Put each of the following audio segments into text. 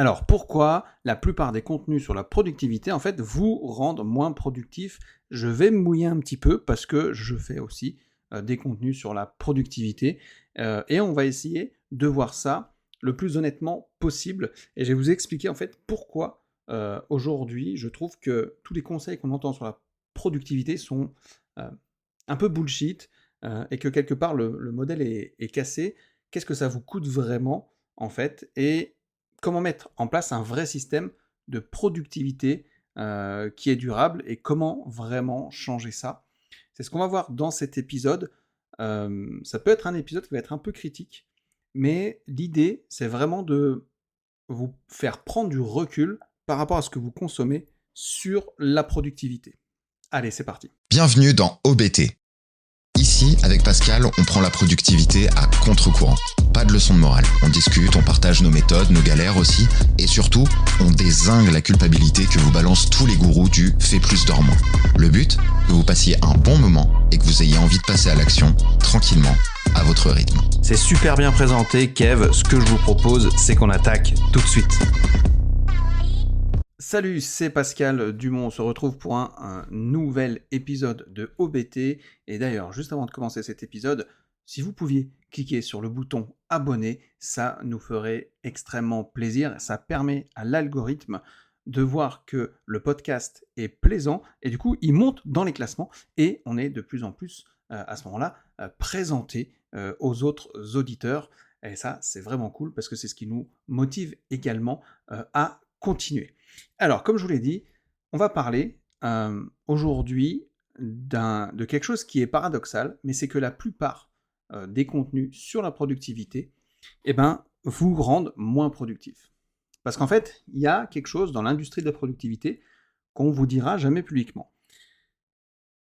Alors, pourquoi la plupart des contenus sur la productivité, en fait, vous rendent moins productif? Je vais me mouiller un petit peu parce que je fais aussi des contenus sur la productivité et on va essayer de voir ça le plus honnêtement possible. Et je vais vous expliquer en fait pourquoi aujourd'hui je trouve que tous les conseils qu'on entend sur la productivité sont euh, un peu bullshit et que quelque part le modèle est cassé. Qu'est-ce que ça vous coûte vraiment en fait? Et comment mettre en place un vrai système de productivité qui est durable et comment vraiment changer ça. C'est ce qu'on va voir dans cet épisode. Ça peut être un épisode qui va être un peu critique, mais l'idée, c'est vraiment de vous faire prendre du recul par rapport à ce que vous consommez sur la productivité. Allez, c'est parti. Bienvenue dans OBT. Ici, avec Pascal, on prend la productivité à contre-courant. Pas de leçon de morale. On discute, on partage nos méthodes, nos galères aussi, et surtout, on dézingue la culpabilité que vous balancent tous les gourous du « fais plus, dors moins ». Le but, que vous passiez un bon moment et que vous ayez envie de passer à l'action, tranquillement, à votre rythme. C'est super bien présenté, Kev. Ce que je vous propose, c'est qu'on attaque tout de suite. Salut, c'est Pascal Dumont, on se retrouve pour un nouvel épisode de OBT. Et d'ailleurs, juste avant de commencer cet épisode, si vous pouviez cliquer sur le bouton abonner, ça nous ferait extrêmement plaisir. Ça permet à l'algorithme de voir que le podcast est plaisant et du coup, il monte dans les classements et on est de plus en plus à ce moment-là présenté aux autres auditeurs. Et ça, c'est vraiment cool parce que c'est ce qui nous motive également à continuer. Alors, comme je vous l'ai dit, on va parler aujourd'hui de quelque chose qui est paradoxal, mais c'est que la plupart des contenus sur la productivité, vous rendent moins productif. Parce qu'en fait, il y a quelque chose dans l'industrie de la productivité qu'on vous dira jamais publiquement.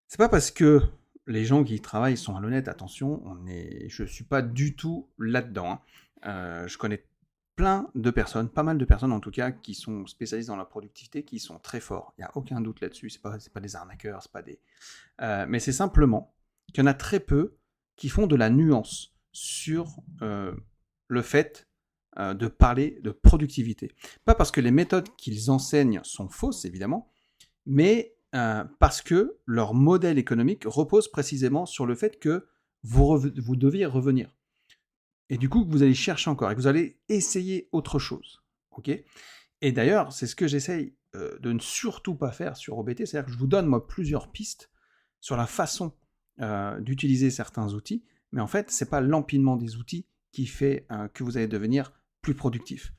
C'est pas parce que les gens qui y travaillent sont malhonnêtes, attention, je suis pas du tout là-dedans. Je connais plein de personnes, pas mal de personnes en tout cas, qui sont spécialistes dans la productivité, qui sont très forts. Il n'y a aucun doute là-dessus. C'est pas des arnaqueurs, c'est pas des. Mais c'est simplement qu'il y en a très peu qui font de la nuance sur le fait de parler de productivité. Pas parce que les méthodes qu'ils enseignent sont fausses, évidemment, mais parce que leur modèle économique repose précisément sur le fait que vous deviez revenir. Et du coup, vous allez chercher encore et que vous allez essayer autre chose. Ok ? Et d'ailleurs, c'est ce que j'essaye de ne surtout pas faire sur OBT, c'est-à-dire que je vous donne moi plusieurs pistes sur la façon d'utiliser certains outils, mais en fait, c'est pas l'empilement des outils qui fait que vous allez devenir plus productif.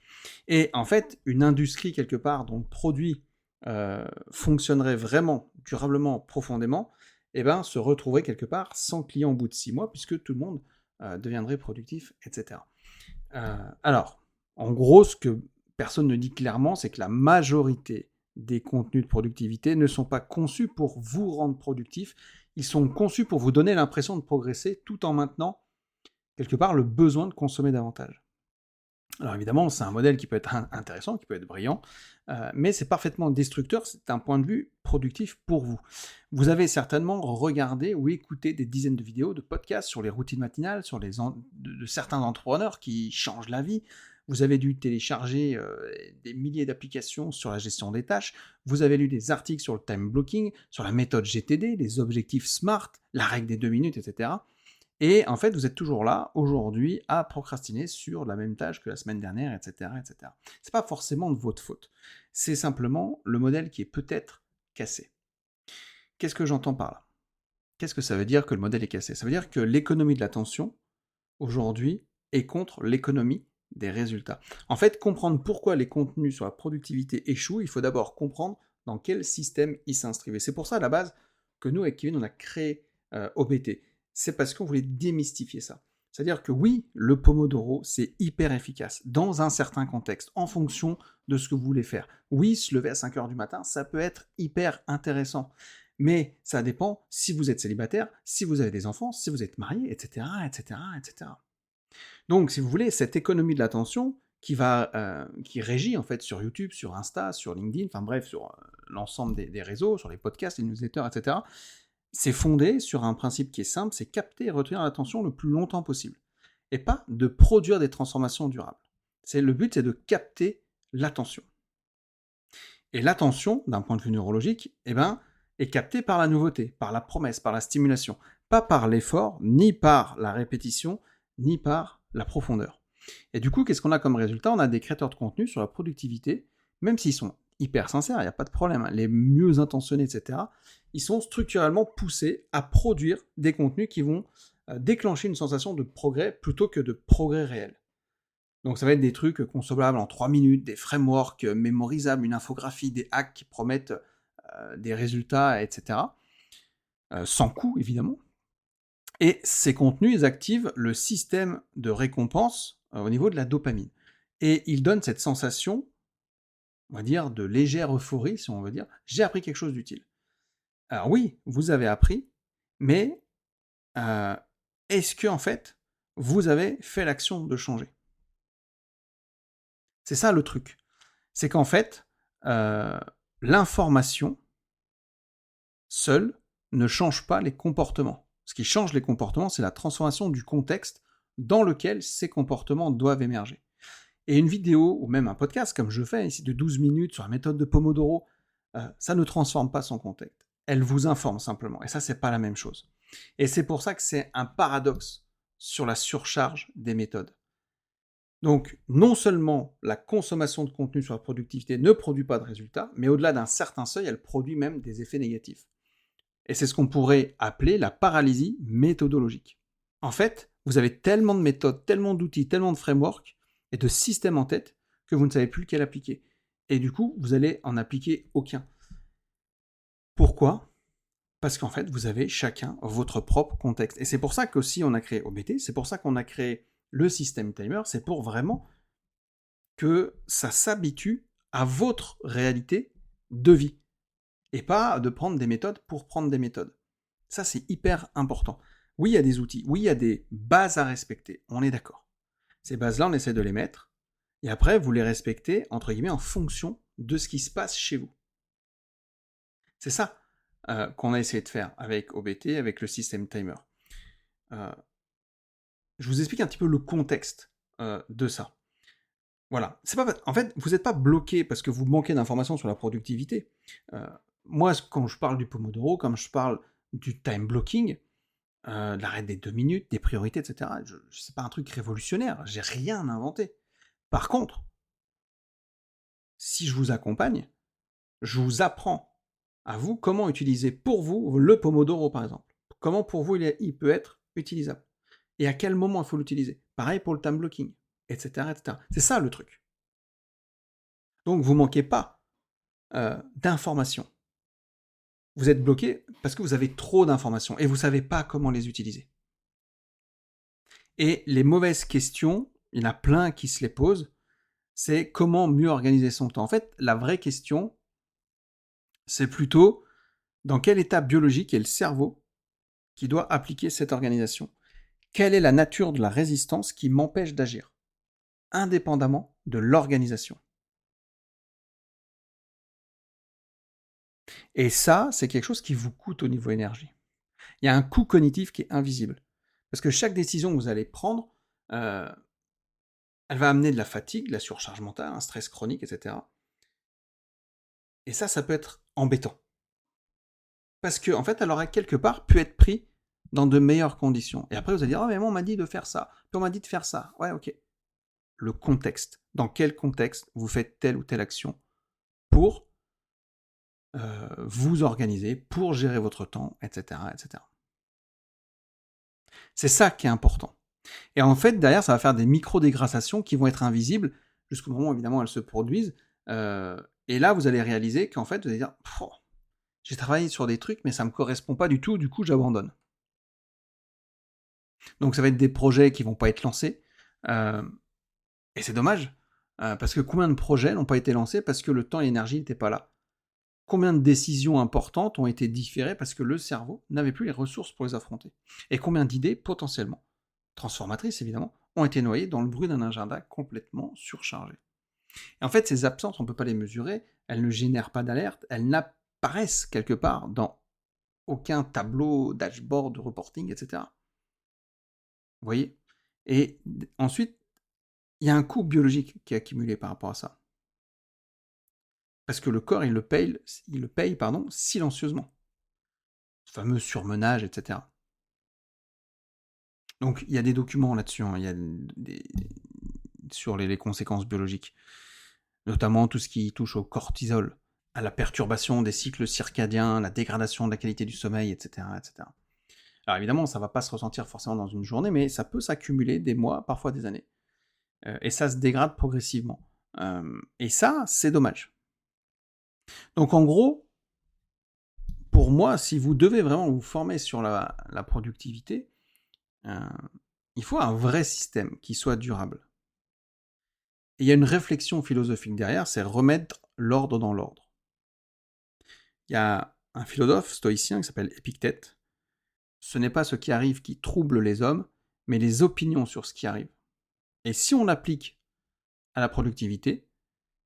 Et en fait, une industrie quelque part dont le produit fonctionnerait vraiment durablement, profondément, se retrouverait quelque part sans client au bout de 6 mois, puisque tout le monde deviendrait productif, etc. Alors, en gros, ce que personne ne dit clairement, c'est que la majorité des contenus de productivité ne sont pas conçus pour vous rendre productif, ils sont conçus pour vous donner l'impression de progresser tout en maintenant, quelque part, le besoin de consommer davantage. Alors évidemment, c'est un modèle qui peut être intéressant, qui peut être brillant, mais c'est parfaitement destructeur, c'est un point de vue productif pour vous. Vous avez certainement regardé ou écouté des dizaines de vidéos, de podcasts sur les routines matinales, sur de certains entrepreneurs qui changent la vie. Vous avez dû télécharger des milliers d'applications sur la gestion des tâches. Vous avez lu des articles sur le time blocking, sur la méthode GTD, les objectifs SMART, la règle des 2 minutes, etc. Et en fait, vous êtes toujours là, aujourd'hui, à procrastiner sur la même tâche que la semaine dernière, etc., etc. C'est pas forcément de votre faute. C'est simplement le modèle qui est peut-être cassé. Qu'est-ce que j'entends par là ? Qu'est-ce que ça veut dire que le modèle est cassé ? Ça veut dire que l'économie de l'attention, aujourd'hui, est contre l'économie des résultats. En fait, comprendre pourquoi les contenus sur la productivité échouent, il faut d'abord comprendre dans quel système ils s'inscrivent. Et c'est pour ça, à la base, que nous, avec Kevin, on a créé OBT. C'est parce qu'on voulait démystifier ça. C'est-à-dire que oui, le Pomodoro, c'est hyper efficace dans un certain contexte, en fonction de ce que vous voulez faire. Oui, se lever à 5h du matin, ça peut être hyper intéressant. Mais ça dépend si vous êtes célibataire, si vous avez des enfants, si vous êtes marié, etc., etc., etc. Donc, si vous voulez, cette économie de l'attention qui régit en fait sur YouTube, sur Insta, sur LinkedIn, enfin bref, sur l'ensemble des réseaux, sur les podcasts, les newsletters, etc., c'est fondé sur un principe qui est simple, c'est capter et retenir l'attention le plus longtemps possible. Et pas de produire des transformations durables. Le but, c'est de capter l'attention. Et l'attention, d'un point de vue neurologique, est captée par la nouveauté, par la promesse, par la stimulation, pas par l'effort, ni par la répétition, ni par la profondeur. Et du coup, qu'est-ce qu'on a comme résultat? On a des créateurs de contenu sur la productivité, même s'ils sont hyper sincères, il n'y a pas de problème, hein, les mieux intentionnés, etc., ils sont structurellement poussés à produire des contenus qui vont déclencher une sensation de progrès plutôt que de progrès réel. Donc ça va être des trucs consommables en 3 minutes, des frameworks mémorisables, une infographie, des hacks qui promettent des résultats, etc. Sans coût, évidemment. Et ces contenus, ils activent le système de récompense au niveau de la dopamine. Et ils donnent cette sensation, on va dire, de légère euphorie, si on veut dire, j'ai appris quelque chose d'utile. Alors oui, vous avez appris, mais est-ce que, en fait, vous avez fait l'action de changer? C'est ça le truc. C'est qu'en fait, l'information seule ne change pas les comportements. Ce qui change les comportements, c'est la transformation du contexte dans lequel ces comportements doivent émerger. Et une vidéo, ou même un podcast, comme je fais ici, de 12 minutes sur la méthode de Pomodoro, ça ne transforme pas son contexte. Elle vous informe simplement. Et ça, c'est pas la même chose. Et c'est pour ça que c'est un paradoxe sur la surcharge des méthodes. Donc, non seulement la consommation de contenu sur la productivité ne produit pas de résultats, mais au-delà d'un certain seuil, elle produit même des effets négatifs. Et c'est ce qu'on pourrait appeler la paralysie méthodologique. En fait, vous avez tellement de méthodes, tellement d'outils, tellement de frameworks et de systèmes en tête que vous ne savez plus lequel appliquer. Et du coup, vous allez en appliquer aucun. Pourquoi ? Parce qu'en fait, vous avez chacun votre propre contexte. Et c'est pour ça qu'aussi on a créé OBT, c'est pour ça qu'on a créé le système timer, c'est pour vraiment que ça s'habitue à votre réalité de vie. Et pas de prendre des méthodes pour prendre des méthodes. Ça, c'est hyper important. Oui, il y a des outils, oui, il y a des bases à respecter, on est d'accord. Ces bases-là, on essaie de les mettre, et après, vous les respectez, entre guillemets, en fonction de ce qui se passe chez vous. C'est ça qu'on a essayé de faire avec OBT, avec le système timer. Je vous explique un petit peu le contexte de ça. Voilà. C'est pas, en fait, vous n'êtes pas bloqué parce que vous manquez d'informations sur la productivité. Moi, quand je parle du Pomodoro, comme je parle du time blocking, de l'arrêt des 2 minutes, des priorités, etc., c'est pas un truc révolutionnaire, j'ai rien inventé. Par contre, si je vous accompagne, je vous apprends à vous comment utiliser pour vous le Pomodoro, par exemple. Comment pour vous il peut être utilisable. Et à quel moment il faut l'utiliser. Pareil pour le time blocking, etc., etc. C'est ça le truc. Donc vous manquez pas d'informations. Vous êtes bloqué parce que vous avez trop d'informations et vous ne savez pas comment les utiliser. Et les mauvaises questions, il y en a plein qui se les posent, c'est comment mieux organiser son temps. En fait, la vraie question, c'est plutôt dans quel état biologique est le cerveau qui doit appliquer cette organisation. Quelle est la nature de la résistance qui m'empêche d'agir, indépendamment de l'organisation. Et ça, c'est quelque chose qui vous coûte au niveau énergie. Il y a un coût cognitif qui est invisible. Parce que chaque décision que vous allez prendre, elle va amener de la fatigue, de la surcharge mentale, un stress chronique, etc. Et ça peut être embêtant. Parce que, en fait, elle aurait quelque part pu être pris dans de meilleures conditions. Et après, vous allez dire, oh, mais moi, on m'a dit de faire ça. Puis on m'a dit de faire ça. Ouais, ok. Le contexte. Dans quel contexte vous faites telle ou telle action pour vous organiser, pour gérer votre temps, etc., etc. C'est ça qui est important. Et en fait, derrière, ça va faire des micro-dégradations qui vont être invisibles jusqu'au moment où, évidemment, elles se produisent. Et là, vous allez réaliser qu'en fait, vous allez dire, j'ai travaillé sur des trucs, mais ça ne me correspond pas du tout, du coup, j'abandonne. Donc, ça va être des projets qui ne vont pas être lancés. Et c'est dommage, parce que combien de projets n'ont pas été lancés parce que le temps et l'énergie n'étaient pas là? Combien de décisions importantes ont été différées parce que le cerveau n'avait plus les ressources pour les affronter? Et combien d'idées, potentiellement transformatrices évidemment, ont été noyées dans le bruit d'un agenda complètement surchargé? Et en fait, ces absences, on ne peut pas les mesurer, elles ne génèrent pas d'alerte, elles n'apparaissent quelque part dans aucun tableau, dashboard, de reporting, etc. Vous voyez? Et ensuite, il y a un coût biologique qui est accumulé par rapport à ça. Parce que le corps, il le paye, silencieusement. Ce fameux surmenage, etc. Donc, il y a des documents là-dessus, il y a sur les conséquences biologiques, notamment tout ce qui touche au cortisol, à la perturbation des cycles circadiens, la dégradation de la qualité du sommeil, etc. etc. Alors évidemment, ça ne va pas se ressentir forcément dans une journée, mais ça peut s'accumuler des mois, parfois des années. Et ça se dégrade progressivement. Et ça, c'est dommage. Donc en gros, pour moi, si vous devez vraiment vous former sur la productivité, il faut un vrai système qui soit durable. Et il y a une réflexion philosophique derrière, c'est remettre l'ordre dans l'ordre. Il y a un philosophe stoïcien qui s'appelle Épictète. Ce n'est pas ce qui arrive qui trouble les hommes, mais les opinions sur ce qui arrive. Et si on l'applique à la productivité,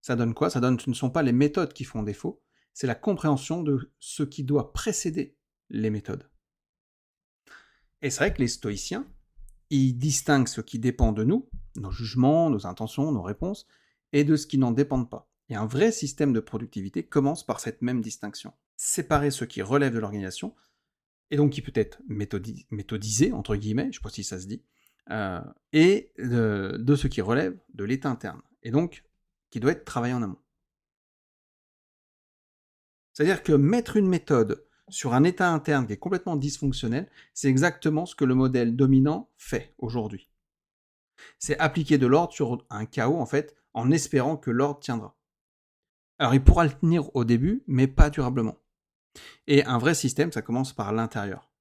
ça donne quoi ? Ça donne ce ne sont pas les méthodes qui font défaut, c'est la compréhension de ce qui doit précéder les méthodes. Et c'est vrai que les stoïciens, ils distinguent ce qui dépend de nous, nos jugements, nos intentions, nos réponses, et de ce qui n'en dépendent pas. Et un vrai système de productivité commence par cette même distinction. Séparer ce qui relève de l'organisation, et donc qui peut être méthodisé, entre guillemets, je ne sais pas si ça se dit, et de ce qui relève de l'état interne, et donc qui doit être travaillé en amont. C'est-à-dire que mettre une méthode sur un état interne qui est complètement dysfonctionnel, c'est exactement ce que le modèle dominant fait aujourd'hui. C'est appliquer de l'ordre sur un chaos, en fait, en espérant que l'ordre tiendra. Alors il pourra le tenir au début, mais pas durablement. Et un vrai système, ça commence par l'intérieur.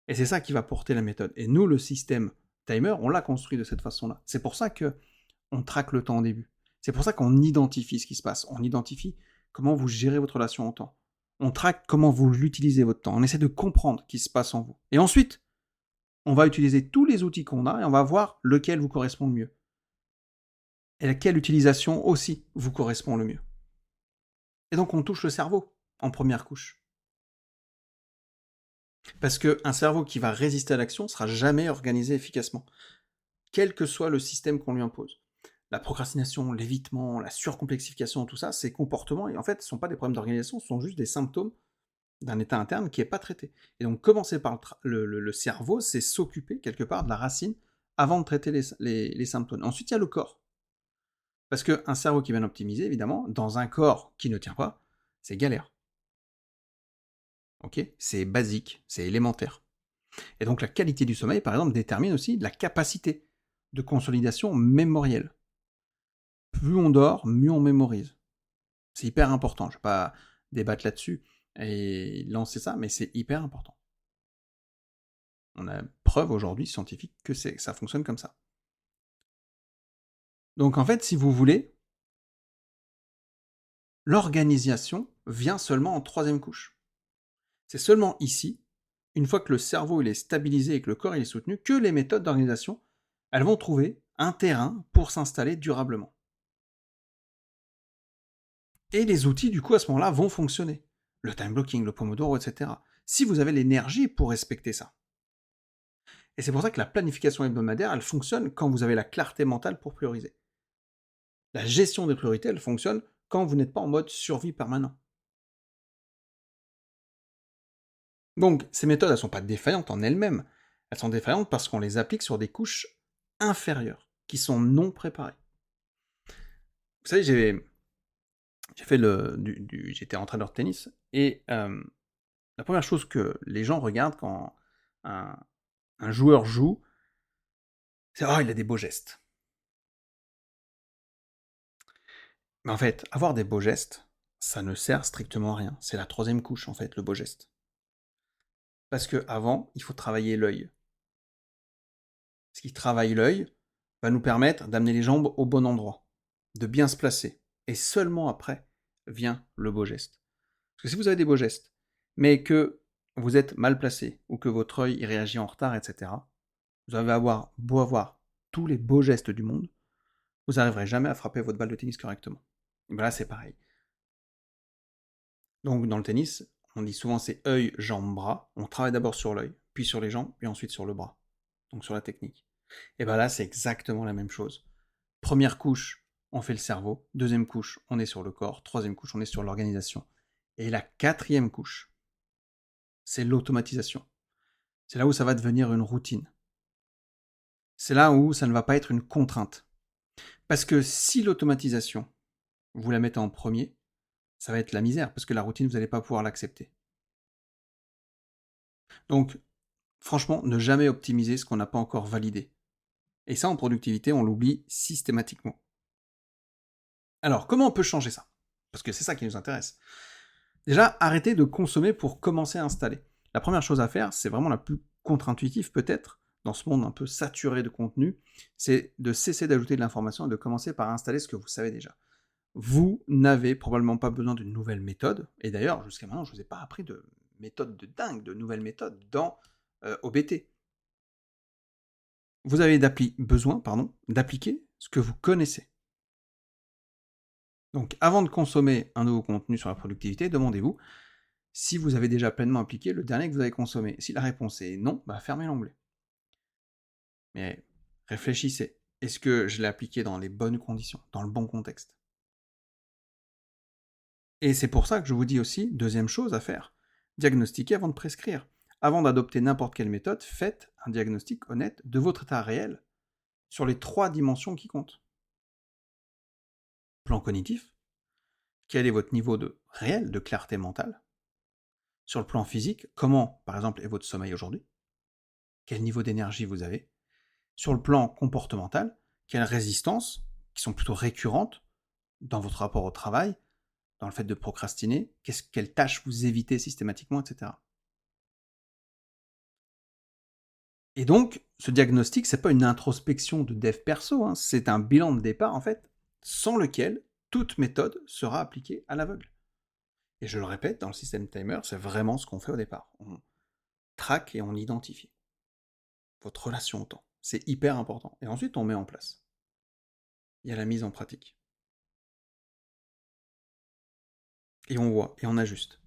Et c'est ça qui va porter la méthode. Et nous, le système timer, on l'a construit de cette façon-là. C'est pour ça qu'on traque le temps au début. C'est pour ça qu'on identifie ce qui se passe. On identifie comment vous gérez votre relation au temps. On traque comment vous utilisez votre temps. On essaie de comprendre ce qui se passe en vous. Et ensuite, on va utiliser tous les outils qu'on a et on va voir lequel vous correspond le mieux. Et laquelle utilisation aussi vous correspond le mieux. Et donc on touche le cerveau en première couche. Parce qu'un cerveau qui va résister à l'action ne sera jamais organisé efficacement, quel que soit le système qu'on lui impose. La procrastination, l'évitement, la surcomplexification, tout ça, ces comportements, et en fait, ce ne sont pas des problèmes d'organisation, ce sont juste des symptômes d'un état interne qui n'est pas traité. Et donc commencer par le cerveau, c'est s'occuper quelque part de la racine avant de traiter les symptômes. Ensuite, il y a le corps. Parce qu'un cerveau qui est bien optimisé, évidemment, dans un corps qui ne tient pas, c'est galère. Ok ? C'est basique, c'est élémentaire. Et donc la qualité du sommeil, par exemple, détermine aussi la capacité de consolidation mémorielle. Plus on dort, mieux on mémorise. C'est hyper important, je ne vais pas débattre là-dessus et lancer ça, mais c'est hyper important. On a preuve aujourd'hui scientifique que ça fonctionne comme ça. Donc en fait, si vous voulez, l'organisation vient seulement en troisième couche. C'est seulement ici, une fois que le cerveau il est stabilisé et que le corps il est soutenu, que les méthodes d'organisation, elles vont trouver un terrain pour s'installer durablement. Et les outils, du coup, à ce moment-là, vont fonctionner. Le time blocking, le Pomodoro, etc. Si vous avez l'énergie pour respecter ça. Et c'est pour ça que la planification hebdomadaire, elle fonctionne quand vous avez la clarté mentale pour prioriser. La gestion des priorités, elle fonctionne quand vous n'êtes pas en mode survie permanent. Donc, ces méthodes, elles ne sont pas défaillantes en elles-mêmes. Elles sont défaillantes parce qu'on les applique sur des couches inférieures, qui sont non préparées. Vous savez, j'étais entraîneur de tennis, et la première chose que les gens regardent quand un joueur joue, c'est « Ah, il a des beaux gestes ». Mais en fait, avoir des beaux gestes, ça ne sert strictement à rien. C'est la troisième couche, en fait, le beau geste. Parce qu'avant, il faut travailler l'œil. Ce qui travaille l'œil va nous permettre d'amener les jambes au bon endroit, de bien se placer. Et seulement après vient le beau geste. Parce que si vous avez des beaux gestes, mais que vous êtes mal placé, ou que votre œil y réagit en retard, etc., vous allez beau avoir tous les beaux gestes du monde, vous n'arriverez jamais à frapper votre balle de tennis correctement. Et bien là, c'est pareil. Donc dans le tennis, on dit souvent c'est œil, jambe, bras. On travaille d'abord sur l'œil, puis sur les jambes, puis ensuite sur le bras. Donc sur la technique. Et bien là, c'est exactement la même chose. Première couche, on fait le cerveau. Deuxième couche, on est sur le corps. Troisième couche, on est sur l'organisation. Et la quatrième couche, c'est l'automatisation. C'est là où ça va devenir une routine. C'est là où ça ne va pas être une contrainte. Parce que si l'automatisation, vous la mettez en premier, ça va être la misère, parce que la routine, vous n'allez pas pouvoir l'accepter. Donc, franchement, ne jamais optimiser ce qu'on n'a pas encore validé. Et ça, en productivité, on l'oublie systématiquement. Alors, comment on peut changer ça? Parce que c'est ça qui nous intéresse. Déjà, arrêtez de consommer pour commencer à installer. La première chose à faire, c'est vraiment la plus contre-intuitive peut-être, dans ce monde un peu saturé de contenu, c'est de cesser d'ajouter de l'information et de commencer par installer ce que vous savez déjà. Vous n'avez probablement pas besoin d'une nouvelle méthode, et d'ailleurs, jusqu'à maintenant, je ne vous ai pas appris de méthode de dingue, de nouvelles méthodes dans OBT. Vous avez besoin d'appliquer ce que vous connaissez. Donc, avant de consommer un nouveau contenu sur la productivité, demandez-vous si vous avez déjà pleinement appliqué le dernier que vous avez consommé. Si la réponse est non, fermez l'onglet. Mais réfléchissez. Est-ce que je l'ai appliqué dans les bonnes conditions, dans le bon contexte? Et c'est pour ça que je vous dis aussi, deuxième chose à faire, diagnostiquer avant de prescrire. Avant d'adopter n'importe quelle méthode, faites un diagnostic honnête de votre état réel sur les 3 dimensions qui comptent. Plan cognitif, quel est votre niveau réel de clarté mentale? Sur le plan physique, comment, par exemple, est votre sommeil aujourd'hui? Quel niveau d'énergie vous avez? Sur le plan comportemental, quelles résistances, qui sont plutôt récurrentes, dans votre rapport au travail, dans le fait de procrastiner, quelles tâches vous évitez systématiquement, etc. Et donc, ce diagnostic, c'est pas une introspection de dev perso, c'est un bilan de départ, en fait, sans lequel toute méthode sera appliquée à l'aveugle. Et je le répète, dans le système timer, c'est vraiment ce qu'on fait au départ. On traque et on identifie votre relation au temps. C'est hyper important. Et ensuite, on met en place. Il y a la mise en pratique. Et on voit, et on ajuste.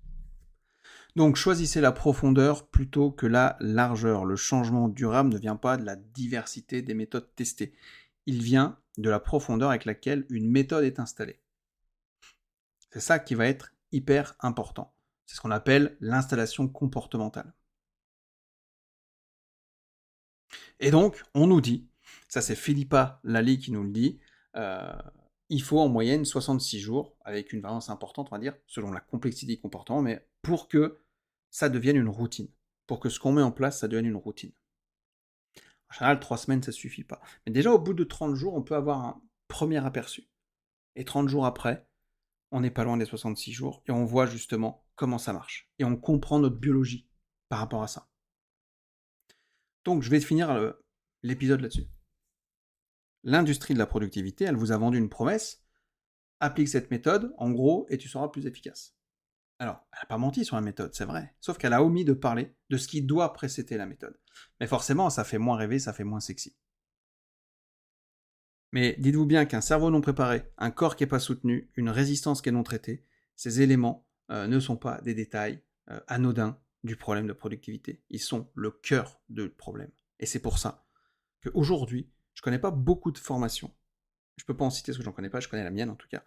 Donc, choisissez la profondeur plutôt que la largeur. Le changement durable ne vient pas de la diversité des méthodes testées. Il vient de la profondeur avec laquelle une méthode est installée. C'est ça qui va être hyper important. C'est ce qu'on appelle l'installation comportementale. Et donc, on nous dit, ça c'est Philippa Lally qui nous le dit, il faut en moyenne 66 jours, avec une variance importante, on va dire, selon la complexité du comportement, mais pour que ça devienne une routine. Pour que ce qu'on met en place, ça devienne une routine. En général, 3 semaines, ça ne suffit pas. Mais déjà, au bout de 30 jours, on peut avoir un premier aperçu. Et 30 jours après, on n'est pas loin des 66 jours, et on voit justement comment ça marche. Et on comprend notre biologie par rapport à ça. Donc, je vais finir l'épisode là-dessus. L'industrie de la productivité, elle vous a vendu une promesse, applique cette méthode, en gros, et tu seras plus efficace. Alors, elle n'a pas menti sur la méthode, c'est vrai, sauf qu'elle a omis de parler de ce qui doit précéder la méthode. Mais forcément, ça fait moins rêver, ça fait moins sexy. Mais dites-vous bien qu'un cerveau non préparé, un corps qui n'est pas soutenu, une résistance qui est non traitée, ces éléments ne sont pas des détails anodins du problème de productivité. Ils sont le cœur du problème. Et c'est pour ça qu'aujourd'hui, je ne connais pas beaucoup de formations. Je ne peux pas en citer parce que j'en connais pas, je connais la mienne en tout cas.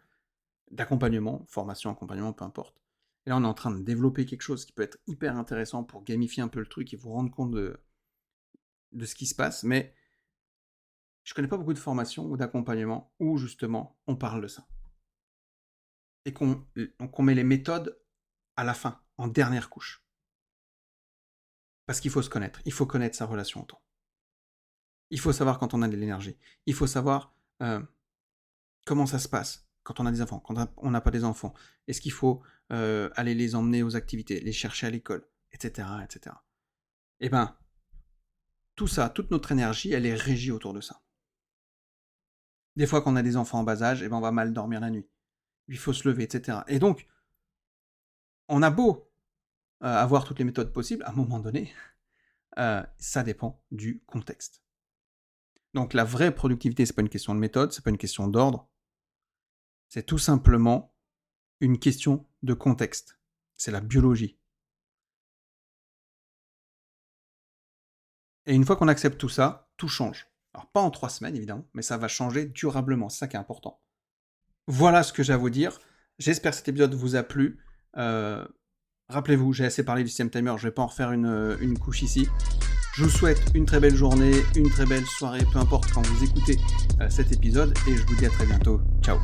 D'accompagnement, formation, accompagnement, peu importe. Et là, on est en train de développer quelque chose qui peut être hyper intéressant pour gamifier un peu le truc et vous rendre compte de ce qui se passe. Mais je ne connais pas beaucoup de formations ou d'accompagnement où justement on parle de ça. Et qu'on met les méthodes à la fin, en dernière couche. Parce qu'il faut se connaître, il faut connaître sa relation au temps. Il faut savoir quand on a de l'énergie. Il faut savoir comment ça se passe quand on a des enfants, quand on n'a pas des enfants. Est-ce qu'il faut aller les emmener aux activités, les chercher à l'école, etc., etc. Eh bien, tout ça, toute notre énergie, elle est régie autour de ça. Des fois, quand on a des enfants en bas âge, on va mal dormir la nuit. Il faut se lever, etc. Et donc, on a beau avoir toutes les méthodes possibles, à un moment donné, ça dépend du contexte. Donc la vraie productivité, c'est pas une question de méthode, c'est pas une question d'ordre, c'est tout simplement une question de contexte. C'est la biologie. Et une fois qu'on accepte tout ça, tout change. Alors pas en 3 semaines évidemment, mais ça va changer durablement, c'est ça qui est important. Voilà ce que j'ai à vous dire. J'espère que cet épisode vous a plu. Rappelez-vous, j'ai assez parlé du système timer, je vais pas en refaire une couche ici. Je vous souhaite une très belle journée, une très belle soirée, peu importe quand vous écoutez cet épisode, et je vous dis à très bientôt. Ciao.